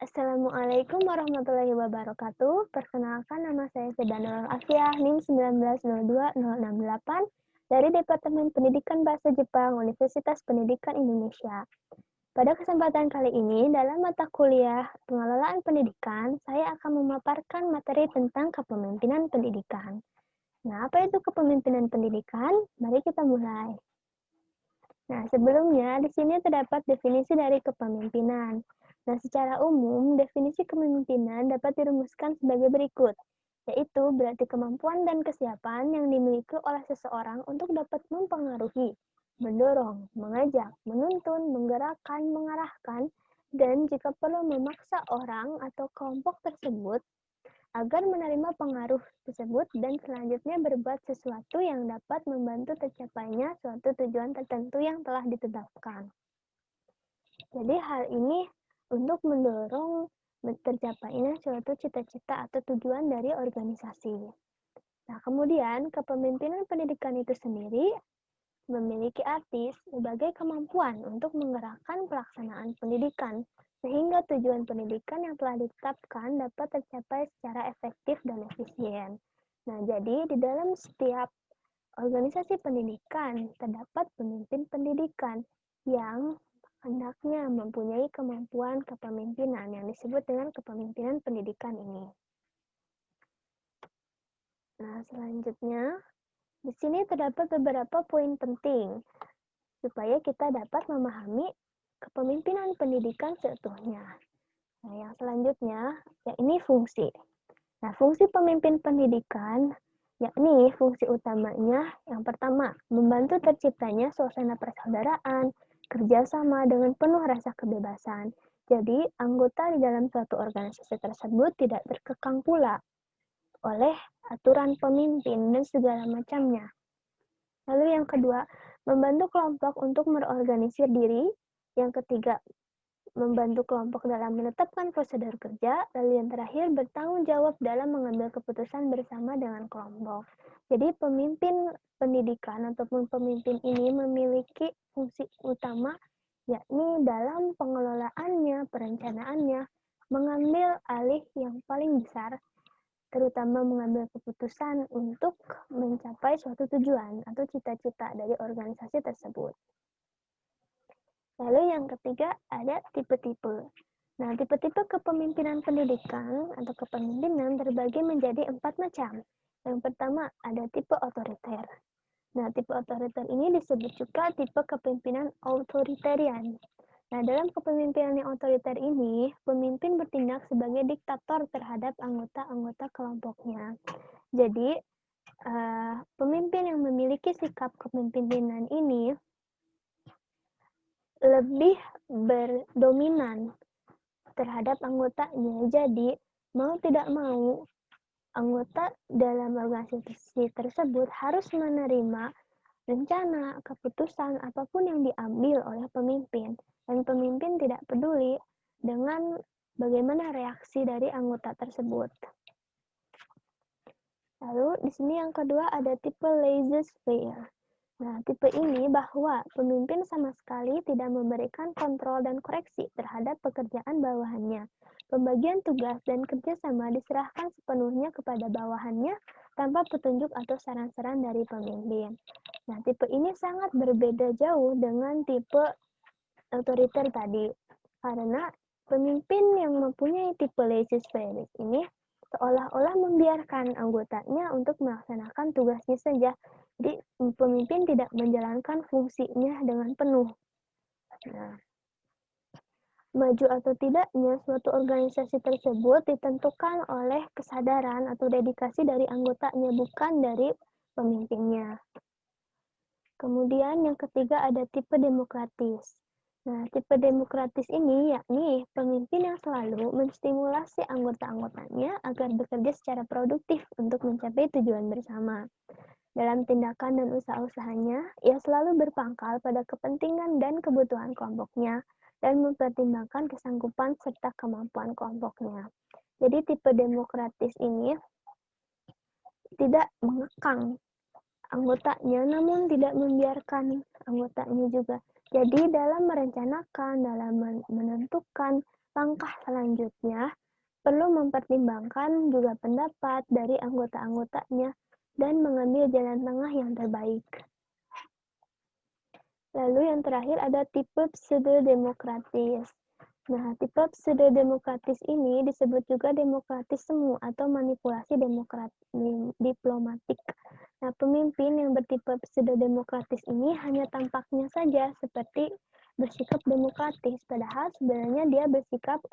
Assalamualaikum warahmatullahi wabarakatuh. Perkenalkan nama saya Fidanul Afiah, NIM 1902068 dari Departemen Pendidikan Bahasa Jepang Universitas Pendidikan Indonesia. Pada kesempatan kali ini, dalam mata kuliah Pengelolaan Pendidikan, saya akan memaparkan materi tentang kepemimpinan pendidikan. Nah, apa itu kepemimpinan pendidikan? Mari kita mulai. Nah, sebelumnya di sini terdapat definisi dari kepemimpinan. Nah, secara umum, definisi kepemimpinan dapat dirumuskan sebagai berikut, yaitu berarti kemampuan dan kesiapan yang dimiliki oleh seseorang untuk dapat mempengaruhi, mendorong, mengajak, menuntun, menggerakkan, mengarahkan, dan jika perlu memaksa orang atau kelompok tersebut agar menerima pengaruh tersebut dan selanjutnya berbuat sesuatu yang dapat membantu tercapainya suatu tujuan tertentu yang telah ditetapkan. Jadi hal ini untuk mendorong tercapainya suatu cita-cita atau tujuan dari organisasi. Nah, kemudian kepemimpinan pendidikan itu sendiri memiliki arti sebagai kemampuan untuk menggerakkan pelaksanaan pendidikan sehingga tujuan pendidikan yang telah ditetapkan dapat tercapai secara efektif dan efisien. Nah, jadi di dalam setiap organisasi pendidikan terdapat pemimpin pendidikan yang hendaknya mempunyai kemampuan kepemimpinan yang disebut dengan kepemimpinan pendidikan ini. Nah, selanjutnya di sini terdapat beberapa poin penting supaya kita dapat memahami kepemimpinan pendidikan seutuhnya. Nah, yang selanjutnya, yakni fungsi. Nah, fungsi pemimpin pendidikan, yakni fungsi utamanya, yang pertama, membantu terciptanya suasana persaudaraan, kerjasama dengan penuh rasa kebebasan. Jadi, anggota di dalam suatu organisasi tersebut tidak terkekang pula oleh aturan pemimpin dan segala macamnya. Lalu yang kedua, membantu kelompok untuk berorganisir diri. Yang ketiga, membantu kelompok dalam menetapkan prosedur kerja. Lalu yang terakhir, bertanggung jawab dalam mengambil keputusan bersama dengan kelompok. Jadi pemimpin pendidikan ataupun pemimpin ini memiliki fungsi utama, yakni dalam pengelolaannya, perencanaannya, mengambil alih yang paling besar, terutama mengambil keputusan untuk mencapai suatu tujuan atau cita-cita dari organisasi tersebut. Lalu yang ketiga ada tipe-tipe. Nah, tipe-tipe kepemimpinan pendidikan atau kepemimpinan terbagi menjadi 4 macam. Yang pertama ada tipe otoriter. Nah, tipe otoriter ini disebut juga tipe kepemimpinan authoritarian. Nah, dalam kepemimpinan yang otoriter ini, pemimpin bertindak sebagai diktator terhadap anggota-anggota kelompoknya. Jadi, pemimpin yang memiliki sikap kepemimpinan ini lebih berdominan terhadap anggotanya. Jadi, mau tidak mau, anggota dalam organisasi tersebut harus menerima rencana, keputusan, apapun yang diambil oleh pemimpin. Dan pemimpin tidak peduli dengan bagaimana reaksi dari anggota tersebut. Lalu di sini yang kedua ada tipe laissez-faire. Nah, tipe ini bahwa pemimpin sama sekali tidak memberikan kontrol dan koreksi terhadap pekerjaan bawahannya. Pembagian tugas dan kerjasama diserahkan sepenuhnya kepada bawahannya tanpa petunjuk atau saran-saran dari pemimpin. Nah, tipe ini sangat berbeda jauh dengan tipe otoriter tadi, karena pemimpin yang mempunyai tipe laissez-faire ini seolah-olah membiarkan anggotanya untuk melaksanakan tugasnya saja. Jadi, pemimpin tidak menjalankan fungsinya dengan penuh. Nah, maju atau tidaknya suatu organisasi tersebut ditentukan oleh kesadaran atau dedikasi dari anggotanya, bukan dari pemimpinnya. Kemudian yang ketiga ada tipe demokratis. Nah, tipe demokratis ini yakni pemimpin yang selalu menstimulasi anggota-anggotanya agar bekerja secara produktif untuk mencapai tujuan bersama. Dalam tindakan dan usaha-usahanya, ia selalu berpangkal pada kepentingan dan kebutuhan kelompoknya dan mempertimbangkan kesanggupan serta kemampuan kelompoknya. Jadi tipe demokratis ini tidak mengekang anggotanya, namun tidak membiarkan anggotanya juga. Jadi dalam merencanakan, dalam menentukan Langkah selanjutnya perlu mempertimbangkan juga pendapat dari anggota-anggotanya dan mengambil jalan tengah yang terbaik. Lalu yang terakhir ada tipe pseudo-demokratis. Nah, tipe pseudo-demokratis ini disebut juga demokratis semu atau manipulasi diplomatik. Nah, pemimpin yang bertipe pseudo-demokratis ini hanya tampaknya saja seperti bersikap demokratis, padahal sebenarnya dia bersikap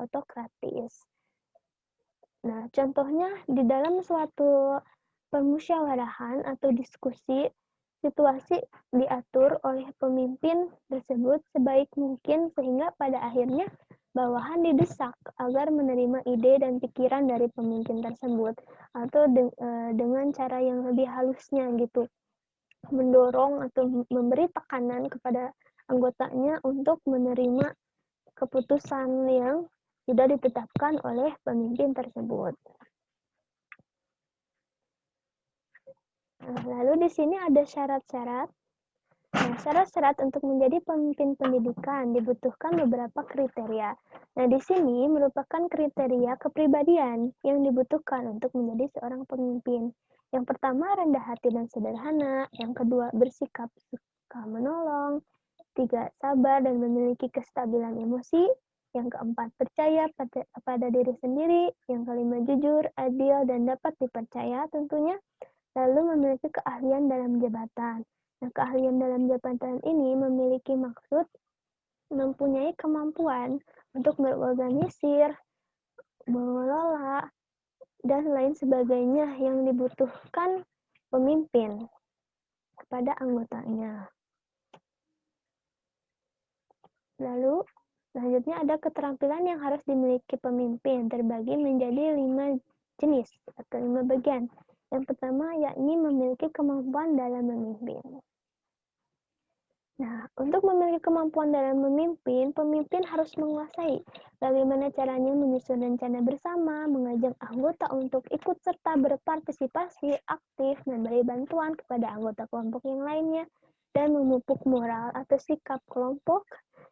otokratis. Nah, contohnya di dalam suatu permusyawarahan atau diskusi, situasi diatur oleh pemimpin tersebut sebaik mungkin sehingga pada akhirnya bawahan didesak agar menerima ide dan pikiran dari pemimpin tersebut atau dengan cara yang lebih halusnya gitu, mendorong atau memberi tekanan kepada anggotanya untuk menerima keputusan yang sudah ditetapkan oleh pemimpin tersebut. Nah, lalu di sini ada syarat-syarat. Nah, syarat-syarat untuk menjadi pemimpin pendidikan dibutuhkan beberapa kriteria. Nah, di sini merupakan kriteria kepribadian yang dibutuhkan untuk menjadi seorang pemimpin. Yang pertama, rendah hati dan sederhana. Yang kedua, bersikap suka menolong. Tiga, sabar dan memiliki kestabilan emosi. Yang keempat, percaya pada diri sendiri. Yang kelima, jujur, adil, dan dapat dipercaya tentunya. Lalu memiliki keahlian dalam jabatan. Nah, keahlian dalam jabatan ini memiliki maksud mempunyai kemampuan untuk berorganisir, mengelola, dan lain sebagainya yang dibutuhkan pemimpin kepada anggotanya. Lalu, selanjutnya ada keterampilan yang harus dimiliki pemimpin, terbagi menjadi 5 jenis atau 5 bagian. Yang pertama yakni memiliki kemampuan dalam memimpin. Nah, untuk memiliki kemampuan dalam memimpin, pemimpin harus menguasai bagaimana caranya menyusun rencana bersama, mengajak anggota untuk ikut serta berpartisipasi aktif, memberi bantuan kepada anggota kelompok yang lainnya, dan memupuk moral atau sikap kelompok,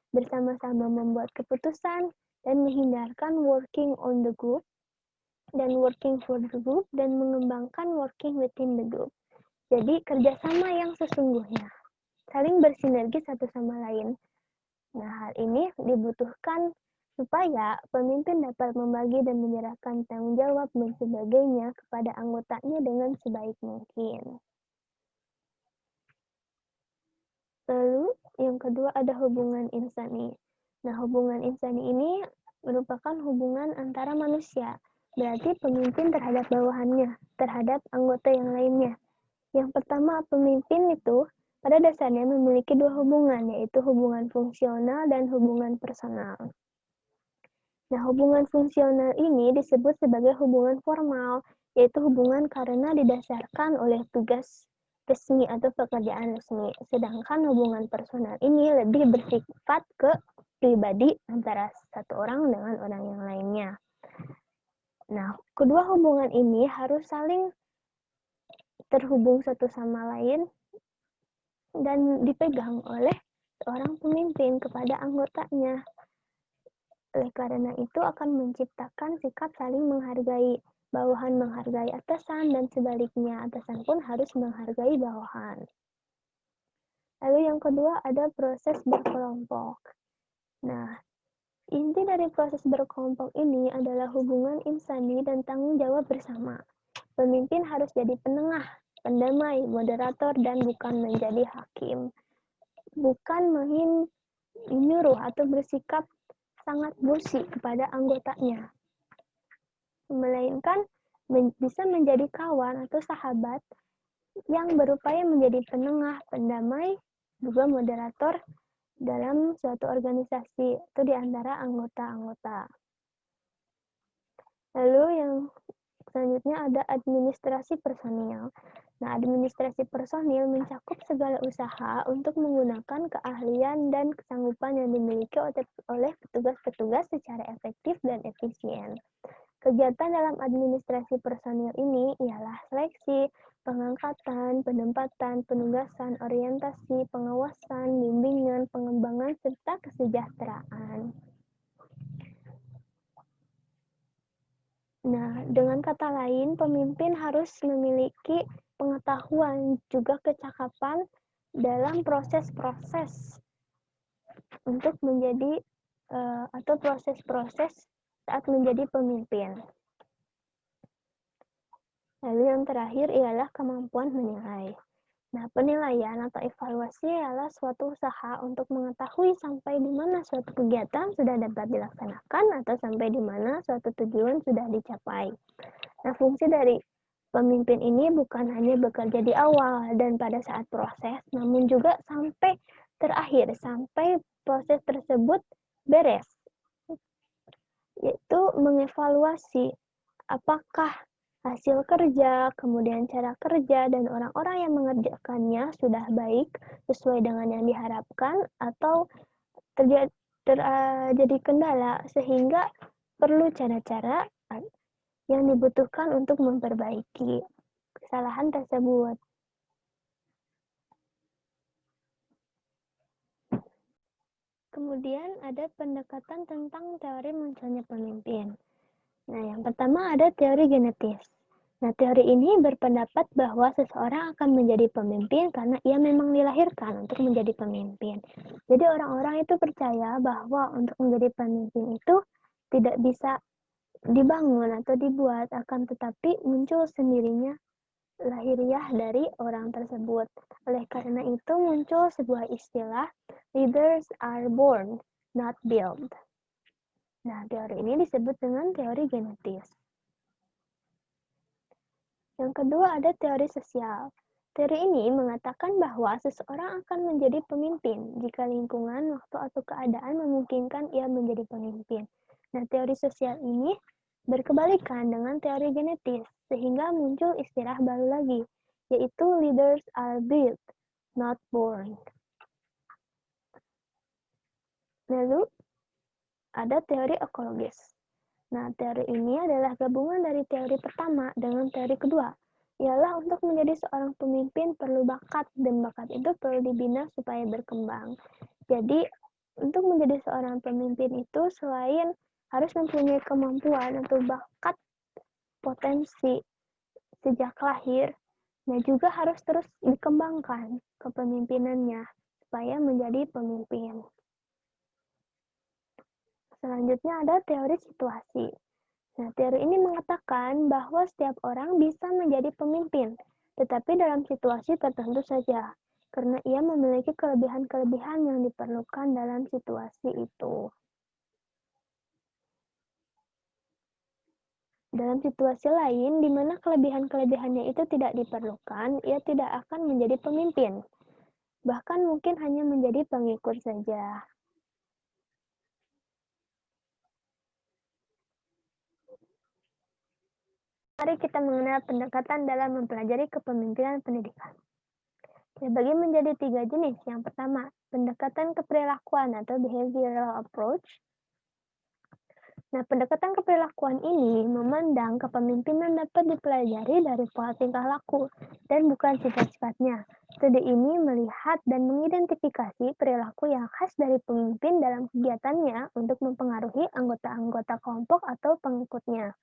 bersama-sama membuat keputusan, dan menghindarkan working on the group, dan working for the group, dan mengembangkan working within the group. Jadi, kerjasama yang sesungguhnya. Saling bersinergi satu sama lain. Nah, hal ini dibutuhkan supaya pemimpin dapat membagi dan menyerahkan tanggung jawab dan sebagainya kepada anggotanya dengan sebaik mungkin. Lalu, yang kedua ada hubungan insani. Nah, hubungan insani ini merupakan hubungan antara manusia, berarti pemimpin terhadap bawahannya, terhadap anggota yang lainnya. Yang pertama, pemimpin itu pada dasarnya memiliki dua hubungan, yaitu hubungan fungsional dan hubungan personal. Nah, hubungan fungsional ini disebut sebagai hubungan formal, yaitu hubungan karena didasarkan oleh tugas resmi atau pekerjaan resmi. Sedangkan hubungan personal ini lebih bersifat ke pribadi antara satu orang dengan orang yang lainnya. Nah, kedua hubungan ini harus saling terhubung satu sama lain dan dipegang oleh seorang pemimpin kepada anggotanya. Oleh karena itu akan menciptakan sikap saling menghargai, bawahan menghargai atasan dan sebaliknya, atasan pun harus menghargai bawahan. Lalu yang kedua ada proses berkelompok. Nah, inti dari proses berkelompok ini adalah hubungan insani dan tanggung jawab bersama. Pemimpin harus jadi penengah, pendamai, moderator, dan bukan menjadi hakim. Bukan menyuruh atau bersikap sangat busi kepada anggotanya, melainkan bisa menjadi kawan atau sahabat yang berupaya menjadi penengah, pendamai, juga moderator dalam suatu organisasi atau di antara anggota-anggota. Lalu yang selanjutnya ada administrasi personil. Nah, administrasi personil mencakup segala usaha untuk menggunakan keahlian dan kesanggupan yang dimiliki oleh petugas-petugas secara efektif dan efisien. Kegiatan dalam administrasi personil ini ialah seleksi, pengangkatan, penempatan, penugasan, orientasi, pengawasan, bimbingan, pengembangan, serta kesejahteraan. Dengan kata lain, pemimpin harus memiliki pengetahuan juga kecakapan dalam proses-proses untuk menjadi atau proses-proses saat menjadi pemimpin. Lalu yang terakhir ialah kemampuan menilai. Nah, penilaian atau evaluasi adalah suatu usaha untuk mengetahui sampai di mana suatu kegiatan sudah dapat dilaksanakan atau sampai di mana suatu tujuan sudah dicapai. Nah, fungsi dari pemimpin ini bukan hanya bekerja di awal dan pada saat proses, namun juga sampai terakhir, sampai proses tersebut beres, yaitu mengevaluasi apakah hasil kerja, kemudian cara kerja, dan orang-orang yang mengerjakannya sudah baik sesuai dengan yang diharapkan atau terjadi kendala sehingga perlu cara-cara yang dibutuhkan untuk memperbaiki kesalahan tersebut. Kemudian ada pendekatan tentang teori munculnya pemimpin. Nah, yang pertama ada teori genetis. Nah, teori ini berpendapat bahwa seseorang akan menjadi pemimpin karena ia memang dilahirkan untuk menjadi pemimpin. Jadi orang-orang itu percaya bahwa untuk menjadi pemimpin itu tidak bisa dibangun atau dibuat, akan tetapi muncul sendirinya lahiriah dari orang tersebut. Oleh karena itu muncul sebuah istilah, leaders are born, not built. Nah, teori ini disebut dengan teori genetis. Yang kedua ada teori sosial. Teori ini mengatakan bahwa seseorang akan menjadi pemimpin jika lingkungan, waktu, atau keadaan memungkinkan ia menjadi pemimpin. Nah, teori sosial ini berkebalikan dengan teori genetis, sehingga muncul istilah baru lagi, yaitu leaders are built, not born. Lalu, ada teori ekologis. Nah, teori ini adalah gabungan dari teori pertama dengan teori kedua. Ialah untuk menjadi seorang pemimpin perlu bakat, dan bakat itu perlu dibina supaya berkembang. Jadi, untuk menjadi seorang pemimpin itu selain harus mempunyai kemampuan atau bakat potensi sejak lahir, nah juga harus terus dikembangkan kepemimpinannya supaya menjadi pemimpin. Selanjutnya ada teori situasi. Nah, teori ini mengatakan bahwa setiap orang bisa menjadi pemimpin, tetapi dalam situasi tertentu saja, karena ia memiliki kelebihan-kelebihan yang diperlukan dalam situasi itu. Dalam situasi lain, di mana kelebihan-kelebihannya itu tidak diperlukan, ia tidak akan menjadi pemimpin. Bahkan mungkin hanya menjadi pengikut saja. Mari kita mengenal pendekatan dalam mempelajari kepemimpinan pendidikan. Dibagi menjadi 3 jenis. Yang pertama, pendekatan keperilakuan atau behavioral approach. Nah, pendekatan keperilakuan ini memandang kepemimpinan dapat dipelajari dari pola tingkah laku dan bukan sifat-sifatnya. Studi ini melihat dan mengidentifikasi perilaku yang khas dari pemimpin dalam kegiatannya untuk mempengaruhi anggota-anggota kelompok atau pengikutnya.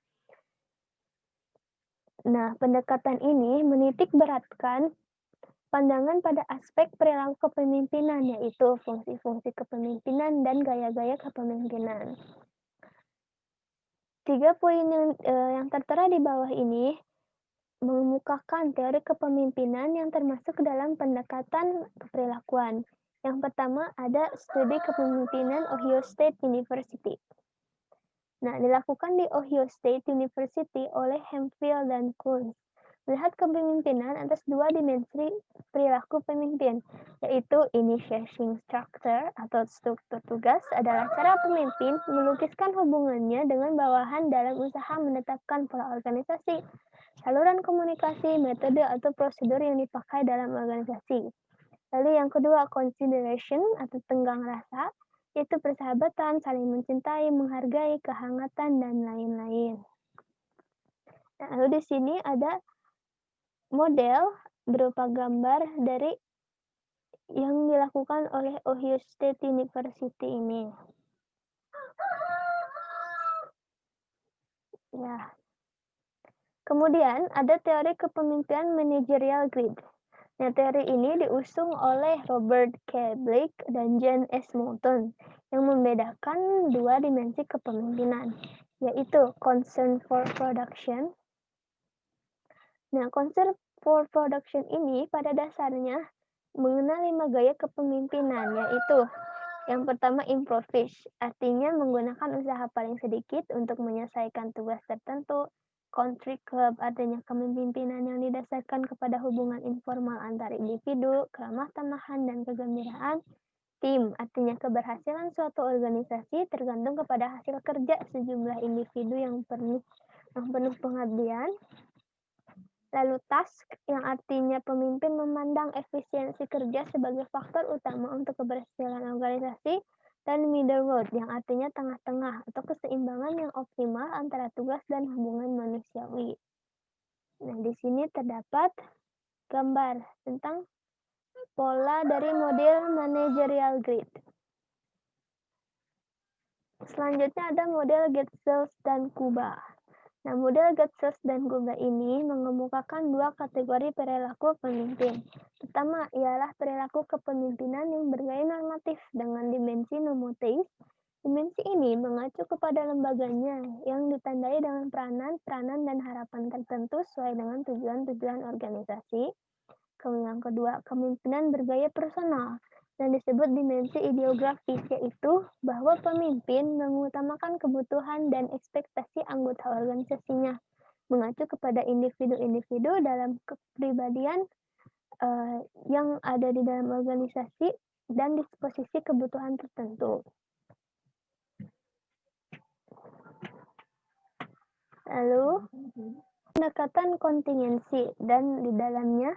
Nah, pendekatan ini menitik beratkan pandangan pada aspek perilaku kepemimpinan, yaitu fungsi-fungsi kepemimpinan dan gaya-gaya kepemimpinan. 3 poin yang tertera di bawah ini mengemukakan teori kepemimpinan yang termasuk dalam pendekatan keperilakuan. Yang pertama ada studi kepemimpinan Ohio State University. Nah, dilakukan di Ohio State University oleh Hemphill dan Kunz. Melihat kepemimpinan atas 2 dimensi perilaku pemimpin, yaitu initiating structure atau struktur tugas adalah cara pemimpin melukiskan hubungannya dengan bawahan dalam usaha menetapkan pola organisasi, saluran komunikasi, metode atau prosedur yang dipakai dalam organisasi. Lalu yang kedua, consideration atau tenggang rasa, yaitu persahabatan, saling mencintai, menghargai, kehangatan, dan lain-lain. Nah, lalu di sini ada model berupa gambar dari yang dilakukan oleh Ohio State University ini. Ya, Kemudian ada teori kepemimpinan managerial grid. Nah, teori ini diusung oleh Robert K. Blake dan John S. Moulton yang membedakan dua dimensi kepemimpinan, yaitu concern for production. Nah, concern for production ini pada dasarnya mengenal 5 gaya kepemimpinan, yaitu yang pertama improvised, artinya menggunakan usaha paling sedikit untuk menyelesaikan tugas tertentu. Country club, artinya kepemimpinan yang didasarkan kepada hubungan informal antar individu, keramah tamahan, dan kegembiraan. Tim, artinya keberhasilan suatu organisasi tergantung kepada hasil kerja sejumlah individu yang penuh pengabdian. Lalu task, yang artinya pemimpin memandang efisiensi kerja sebagai faktor utama untuk keberhasilan organisasi, dan middle road, yang artinya tengah-tengah atau keseimbangan yang optimal antara tugas dan hubungan manusiawi. Nah, di sini terdapat gambar tentang pola dari model managerial grid. Selanjutnya ada model Getzels dan Kuba. Nah, model Getzels dan Kuba ini mengemukakan dua kategori perilaku pemimpin. Pertama ialah perilaku kepemimpinan yang bergaya normatif dengan dimensi nomoteis. Dimensi ini mengacu kepada lembaganya yang ditandai dengan peranan dan harapan tertentu sesuai dengan tujuan-tujuan organisasi. Yang kedua, kepemimpinan bergaya personal dan disebut dimensi ideografis, yaitu bahwa pemimpin mengutamakan kebutuhan dan ekspektasi anggota organisasinya, mengacu kepada individu-individu dalam kepribadian yang ada di dalam organisasi dan disposisi kebutuhan tertentu. Lalu, pendekatan kontingensi dan di dalamnya.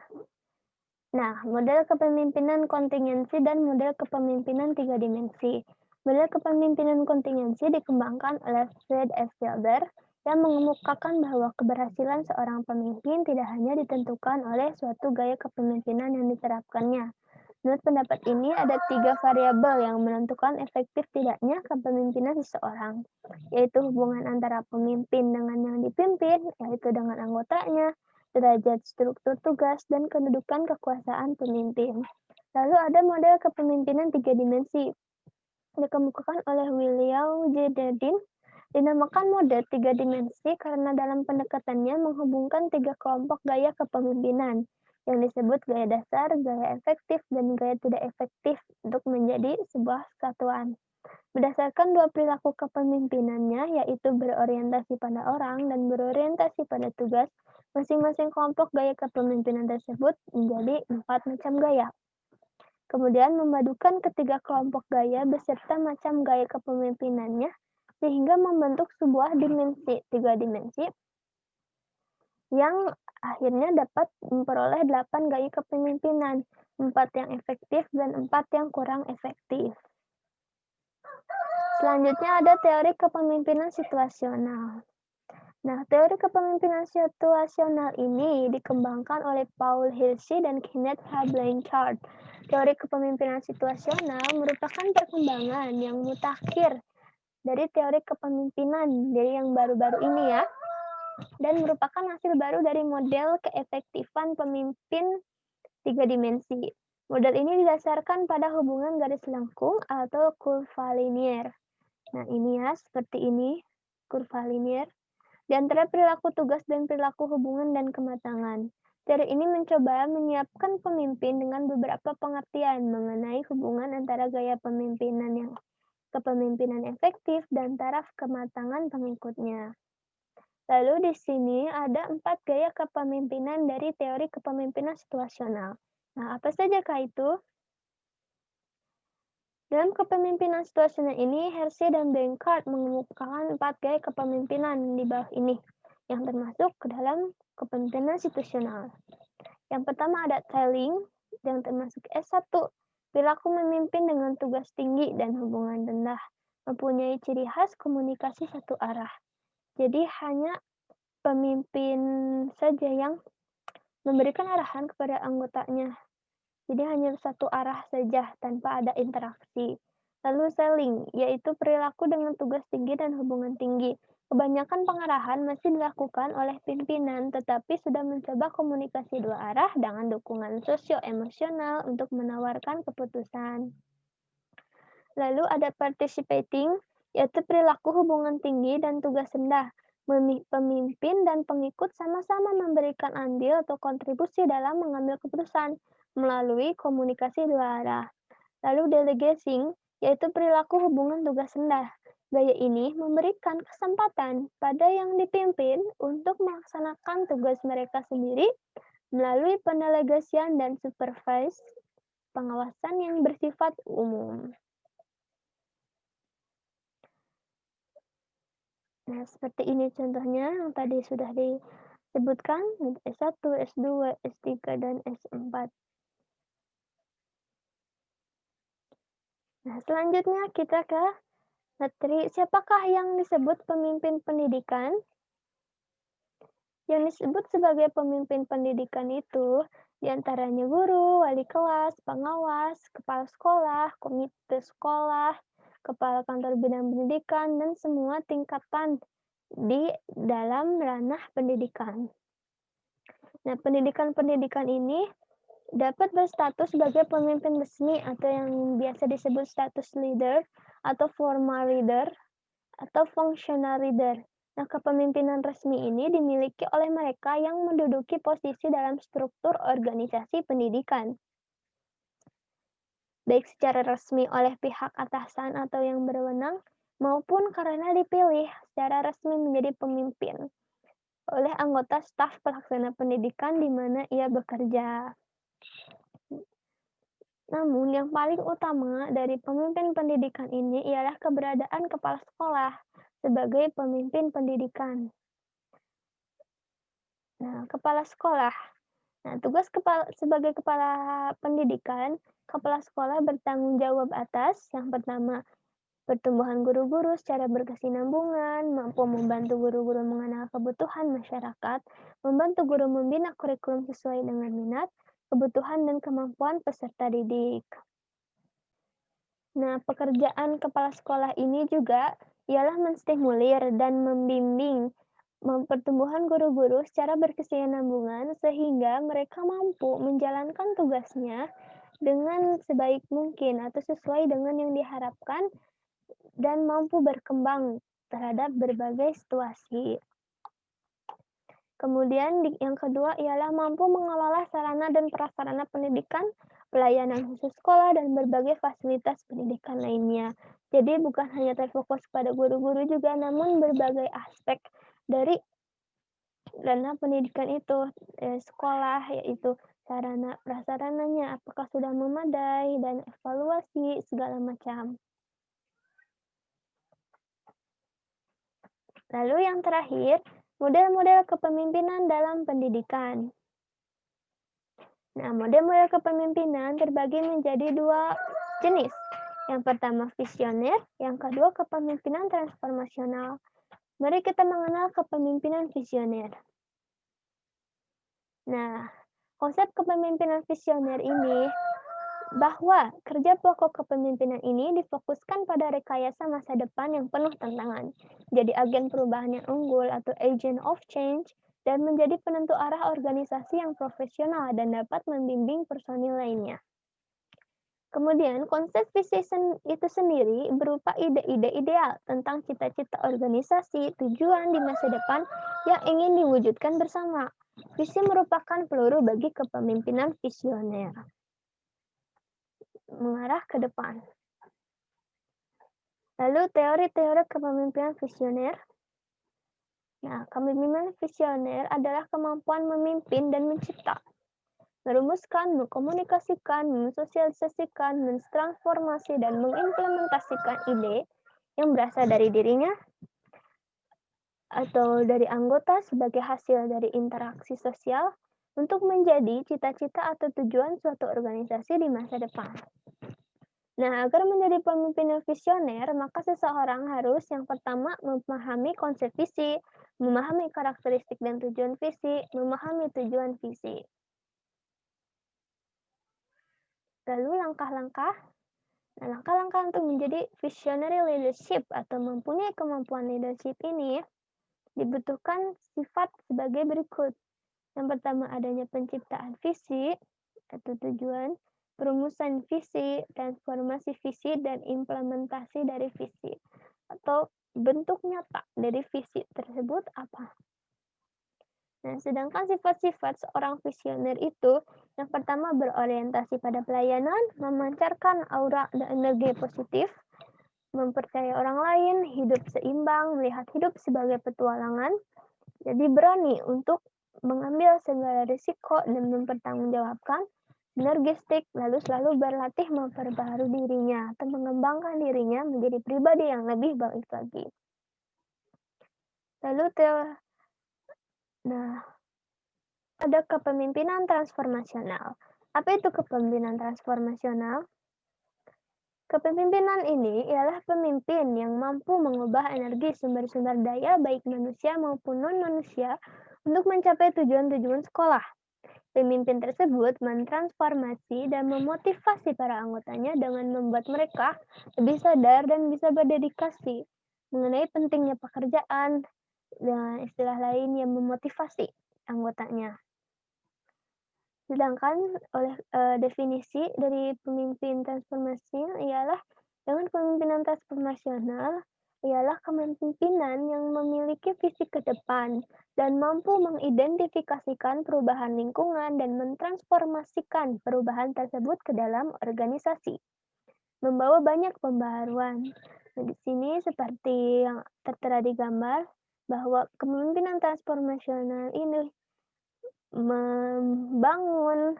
Nah, model kepemimpinan kontingensi dan model kepemimpinan 3 dimensi. Model kepemimpinan kontingensi dikembangkan oleh Fred F. Wilder yang mengemukakan bahwa keberhasilan seorang pemimpin tidak hanya ditentukan oleh suatu gaya kepemimpinan yang diterapkannya. Menurut pendapat ini, ada 3 variabel yang menentukan efektif tidaknya kepemimpinan seseorang, yaitu hubungan antara pemimpin dengan yang dipimpin, yaitu dengan anggotanya, derajat struktur tugas, dan kedudukan kekuasaan pemimpin. Lalu ada model kepemimpinan 3 dimensi, dikemukakan oleh William J. Dedin, dinamakan model 3 dimensi karena dalam pendekatannya menghubungkan 3 kelompok gaya kepemimpinan, yang disebut gaya dasar, gaya efektif, dan gaya tidak efektif untuk menjadi sebuah kesatuan. Berdasarkan dua perilaku kepemimpinannya, yaitu berorientasi pada orang dan berorientasi pada tugas, masing-masing kelompok gaya kepemimpinan tersebut menjadi 4 macam gaya. Kemudian memadukan ketiga kelompok gaya beserta macam gaya kepemimpinannya sehingga membentuk sebuah dimensi, 3 dimensi, yang akhirnya dapat memperoleh 8 gaya kepemimpinan, 4 yang efektif dan 4 yang kurang efektif. Selanjutnya ada teori kepemimpinan situasional. Nah, teori kepemimpinan situasional ini dikembangkan oleh Paul Hirschi dan Kenneth H. Blanchard. Teori kepemimpinan situasional merupakan perkembangan yang mutakhir dari teori kepemimpinan dari yang baru-baru ini ya, dan merupakan hasil baru dari model keefektifan pemimpin 3 dimensi. Model ini didasarkan pada hubungan garis lengkung atau kurva linier. Nah, ini ya, seperti ini, kurva linier, di antara perilaku tugas dan perilaku hubungan dan kematangan. Teori ini mencoba menyiapkan pemimpin dengan beberapa pengertian mengenai hubungan antara gaya kepemimpinan efektif dan taraf kematangan pengikutnya. Lalu di sini ada 4 gaya kepemimpinan dari teori kepemimpinan situasional. Nah, apa sajakah itu? Dalam kepemimpinan situasional ini, Hirschi dan Blanchard mengemukakan 4 gaya kepemimpinan di bawah ini, yang termasuk ke dalam kepemimpinan situasional. Yang pertama ada telling, yang termasuk S1, perilaku memimpin dengan tugas tinggi dan hubungan rendah, mempunyai ciri khas komunikasi satu arah. Jadi hanya pemimpin saja yang memberikan arahan kepada anggotanya. Jadi hanya satu arah saja tanpa ada interaksi. Lalu selling, yaitu perilaku dengan tugas tinggi dan hubungan tinggi, Kebanyakan pengarahan masih dilakukan oleh pimpinan, tetapi sudah mencoba komunikasi dua arah dengan dukungan sosio-emosional untuk menawarkan keputusan. Lalu ada participating, yaitu perilaku hubungan tinggi dan tugas rendah. Pemimpin dan pengikut sama-sama memberikan andil atau kontribusi dalam mengambil keputusan melalui komunikasi dua arah. Lalu delegating, yaitu perilaku hubungan tugas rendah. Gaya ini memberikan kesempatan pada yang dipimpin untuk melaksanakan tugas mereka sendiri melalui pendelegasian dan supervise pengawasan yang bersifat umum. Nah, seperti ini contohnya yang tadi sudah disebutkan, S1, S2, S3, dan S4. Nah, selanjutnya kita ke materi, siapakah yang disebut pemimpin pendidikan? Yang disebut sebagai pemimpin pendidikan itu diantaranya guru, wali kelas, pengawas, kepala sekolah, komite sekolah, kepala kantor bidang pendidikan, dan semua tingkatan di dalam ranah pendidikan. Nah, pendidikan-pendidikan ini dapat berstatus sebagai pemimpin resmi atau yang biasa disebut status leader atau formal leader atau functional leader. Nah, kepemimpinan resmi ini dimiliki oleh mereka yang menduduki posisi dalam struktur organisasi pendidikan, baik secara resmi oleh pihak atasan atau yang berwenang, maupun karena dipilih secara resmi menjadi pemimpin oleh anggota staf pelaksana pendidikan di mana ia bekerja. Namun, yang paling utama dari pemimpin pendidikan ini ialah keberadaan kepala sekolah sebagai pemimpin pendidikan. Nah, kepala sekolah. Nah, tugas sebagai kepala pendidikan, kepala sekolah bertanggung jawab atas yang pertama, pertumbuhan guru-guru secara berkesinambungan, mampu membantu guru-guru mengenal kebutuhan masyarakat, membantu guru membina kurikulum sesuai dengan minat, kebutuhan dan kemampuan peserta didik. Nah, pekerjaan kepala sekolah ini juga ialah menstimulir dan membimbing pertumbuhan guru-guru secara berkesinambungan sehingga mereka mampu menjalankan tugasnya dengan sebaik mungkin atau sesuai dengan yang diharapkan dan mampu berkembang terhadap berbagai situasi. Kemudian yang kedua ialah mampu mengelola sarana dan prasarana pendidikan, pelayanan khusus sekolah, dan berbagai fasilitas pendidikan lainnya. Jadi bukan hanya terfokus pada guru-guru juga, namun berbagai aspek dari ranah pendidikan itu, sekolah, yaitu sarana prasarananya, apakah sudah memadai, dan evaluasi segala macam. Lalu yang terakhir, model-model kepemimpinan dalam pendidikan. Nah, model-model kepemimpinan terbagi menjadi dua jenis. Yang pertama visioner, yang kedua kepemimpinan transformasional. Mari kita mengenal kepemimpinan visioner. Nah, konsep kepemimpinan visioner ini bahwa kerja pokok kepemimpinan ini difokuskan pada rekayasa masa depan yang penuh tantangan, jadi agen perubahan yang unggul atau agent of change, dan menjadi penentu arah organisasi yang profesional dan dapat membimbing personil lainnya. Kemudian, konsep visi itu sendiri berupa ide-ide ideal tentang cita-cita organisasi, tujuan di masa depan yang ingin diwujudkan bersama. Visi merupakan peluru bagi kepemimpinan visioner mengarah ke depan. Lalu teori-teori kepemimpinan visioner. Nah, kepemimpinan visioner adalah kemampuan memimpin dan mencipta, merumuskan, mengkomunikasikan, mensosialisasikan, mentransformasi, dan mengimplementasikan ide yang berasal dari dirinya atau dari anggota sebagai hasil dari interaksi sosial untuk menjadi cita-cita atau tujuan suatu organisasi di masa depan. Nah, agar menjadi pemimpin yang visioner, maka seseorang harus yang pertama memahami konsep visi, memahami karakteristik dan tujuan visi, memahami tujuan visi. Lalu langkah-langkah untuk menjadi visionary leadership atau mempunyai kemampuan leadership ini Dibutuhkan sifat sebagai berikut. Yang pertama adanya penciptaan visi atau tujuan, perumusan visi, transformasi visi, dan implementasi dari visi. Atau bentuk nyata dari visi tersebut apa? Nah, sedangkan sifat-sifat seorang visioner itu, yang pertama berorientasi pada pelayanan, memancarkan aura dan energi positif, mempercayai orang lain, hidup seimbang, melihat hidup sebagai petualangan, jadi berani untuk mengambil segala risiko dan mempertanggungjawabkan, energistik, lalu selalu berlatih memperbaharui dirinya atau mengembangkan dirinya menjadi pribadi yang lebih baik lagi. Lalu ada kepemimpinan transformasional. Apa itu kepemimpinan transformasional? Kepemimpinan ini ialah pemimpin yang mampu mengubah energi sumber-sumber daya baik manusia maupun non-manusia untuk mencapai tujuan-tujuan sekolah. Pemimpin tersebut mentransformasi dan memotivasi para anggotanya dengan membuat mereka lebih sadar dan bisa berdedikasi mengenai pentingnya pekerjaan dan istilah lain yang memotivasi anggotanya. Sedangkan oleh definisi dari pemimpin transformasi ialah dengan pemimpinan transformasional ialah kepemimpinan yang memiliki visi ke depan dan mampu mengidentifikasikan perubahan lingkungan dan mentransformasikan perubahan tersebut ke dalam organisasi. Membawa banyak pembaharuan. Nah, di sini seperti yang tertera di gambar bahwa kepemimpinan transformasional ini membangun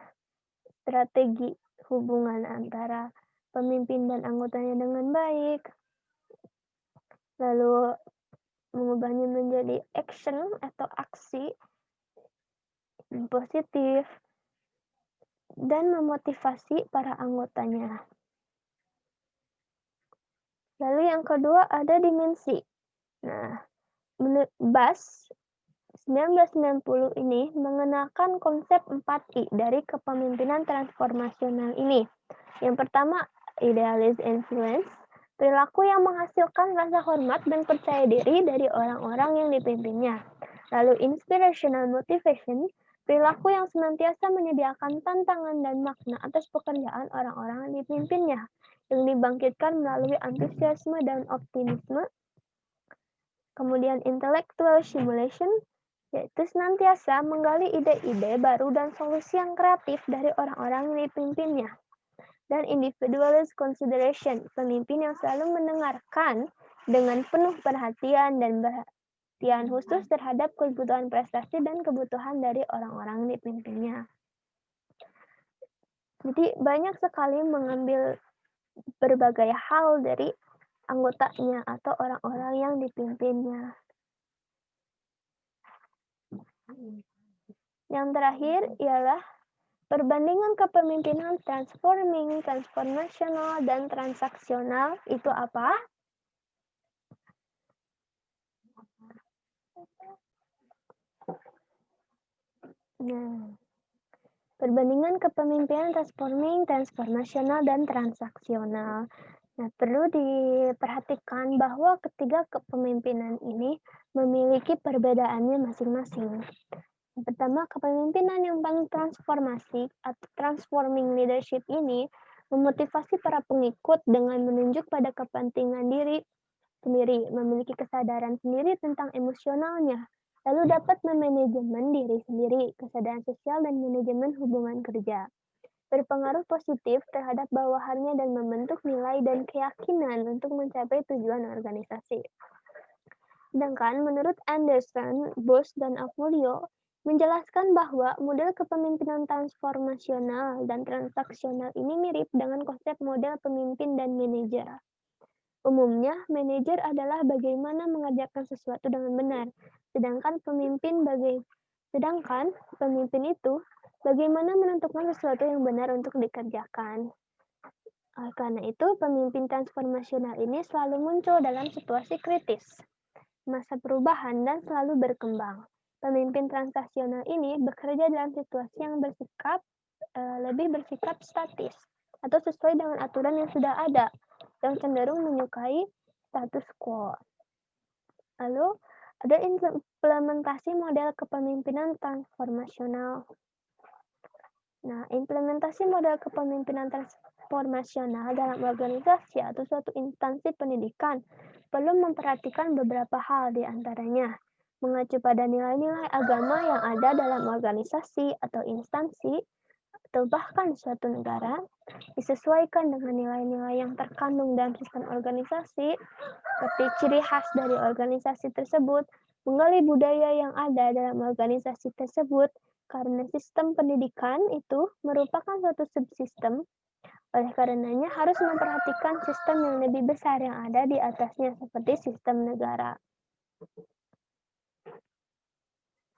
strategi hubungan antara pemimpin dan anggotanya dengan baik, lalu mengubahnya menjadi action atau aksi yang positif, dan memotivasi para anggotanya. Lalu yang kedua ada dimensi. Nah, BAS 1990 ini mengenakan konsep 4I dari kepemimpinan transformasional ini. Yang pertama, idealis influence, perilaku yang menghasilkan rasa hormat dan percaya diri dari orang-orang yang dipimpinnya. Lalu inspirational motivation, perilaku yang senantiasa menyediakan tantangan dan makna atas pekerjaan orang-orang yang dipimpinnya, yang dibangkitkan melalui antusiasme dan optimisme. Kemudian intellectual stimulation, yaitu senantiasa menggali ide-ide baru dan solusi yang kreatif dari orang-orang yang dipimpinnya. Dan individualist consideration, pemimpin yang selalu mendengarkan dengan penuh perhatian dan perhatian khusus terhadap kebutuhan prestasi dan kebutuhan dari orang-orang yang dipimpinnya. Jadi banyak sekali mengambil berbagai hal dari anggotanya atau orang-orang yang dipimpinnya. Yang terakhir ialah perbandingan kepemimpinan transforming, transformational, dan transaksional itu apa? Nah, perbandingan kepemimpinan transforming, transformational, dan transaksional. Nah, perlu diperhatikan bahwa ketiga kepemimpinan ini memiliki perbedaannya masing-masing. Yang pertama, kepemimpinan yang paling transformasi atau transforming leadership ini memotivasi para pengikut dengan menunjuk pada kepentingan diri sendiri, memiliki kesadaran sendiri tentang emosionalnya, lalu dapat memanajemen diri sendiri, kesadaran sosial dan manajemen hubungan kerja. Berpengaruh positif terhadap bawahannya dan membentuk nilai dan keyakinan untuk mencapai tujuan organisasi. Sedangkan menurut Anderson, Bose, dan Avulio, menjelaskan bahwa model kepemimpinan transformasional dan transaksional ini mirip dengan konsep model pemimpin dan manajer. Umumnya, manajer adalah bagaimana mengerjakan sesuatu dengan benar, sedangkan pemimpin itu bagaimana menentukan sesuatu yang benar untuk dikerjakan. Karena itu, pemimpin transformasional ini selalu muncul dalam situasi kritis, masa perubahan, dan selalu berkembang. Pemimpin transaksional ini bekerja dalam situasi yang lebih bersikap statis atau sesuai dengan aturan yang sudah ada, yang cenderung menyukai status quo. Lalu Ada implementasi model kepemimpinan transformasional. Nah, implementasi model kepemimpinan transformasional dalam organisasi atau suatu instansi pendidikan perlu memperhatikan beberapa hal di antaranya. Mengacu pada nilai-nilai agama yang ada dalam organisasi atau instansi, atau bahkan suatu negara, disesuaikan dengan nilai-nilai yang terkandung dalam sistem organisasi, seperti ciri khas dari organisasi tersebut, menggali budaya yang ada dalam organisasi tersebut, karena sistem pendidikan itu merupakan suatu subsistem, oleh karenanya harus memperhatikan sistem yang lebih besar yang ada di atasnya, seperti sistem negara.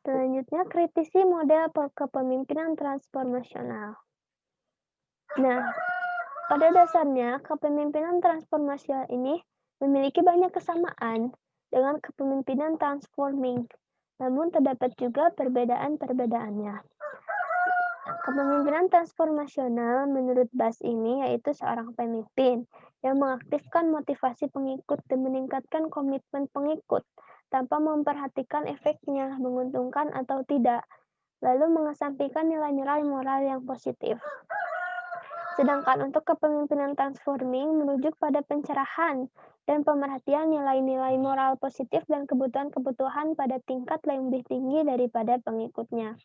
Selanjutnya, kritisi model kepemimpinan transformasional. Nah, pada dasarnya, kepemimpinan transformasional ini memiliki banyak kesamaan dengan kepemimpinan transforming, namun terdapat juga perbedaan-perbedaannya. Kepemimpinan transformasional menurut Bas ini yaitu seorang pemimpin yang mengaktifkan motivasi pengikut dan meningkatkan komitmen pengikut tanpa memperhatikan efeknya menguntungkan atau tidak, lalu mengesampingkan nilai-nilai moral yang positif. Sedangkan untuk kepemimpinan transforming merujuk pada pencerahan dan pemerhatian nilai-nilai moral positif dan kebutuhan-kebutuhan pada tingkat lebih tinggi daripada pengikutnya.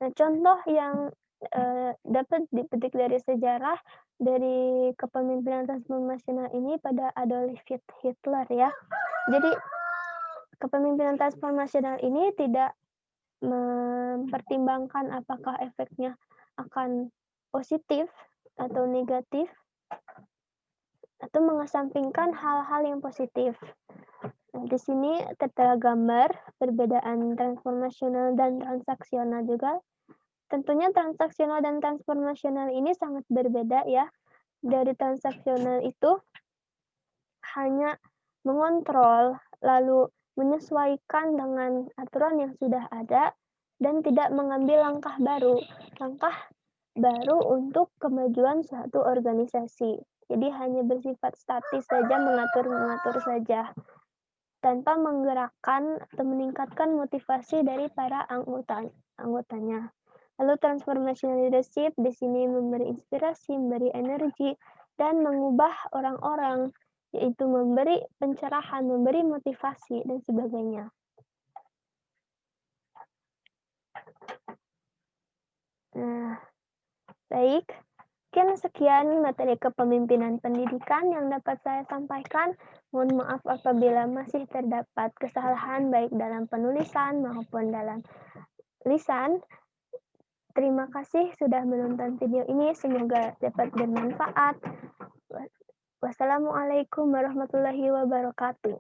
Nah, contoh yang dapat dipetik dari sejarah dari kepemimpinan transformasional ini pada Adolf Hitler ya. Jadi kepemimpinan transformasional ini tidak mempertimbangkan apakah efeknya akan positif atau negatif, atau mengesampingkan hal-hal yang positif. Nah, di sini tertera gambar perbedaan transformasional dan transaksional juga. Tentunya transaksional dan transformasional ini sangat berbeda ya. Dari transaksional itu hanya mengontrol, lalu menyesuaikan dengan aturan yang sudah ada, dan tidak mengambil langkah baru untuk kemajuan suatu organisasi. Jadi hanya bersifat statis saja, mengatur saja, tanpa menggerakkan atau meningkatkan motivasi dari para anggotanya. Lalu transformational leadership di sini memberi inspirasi, memberi energi, dan mengubah orang-orang, yaitu memberi pencerahan, memberi motivasi, dan sebagainya. Nah, baik. Sekian materi kepemimpinan pendidikan yang dapat saya sampaikan. Mohon maaf apabila masih terdapat kesalahan baik dalam penulisan maupun dalam lisan. Terima kasih sudah menonton video ini. Semoga dapat bermanfaat. Wassalamualaikum warahmatullahi wabarakatuh.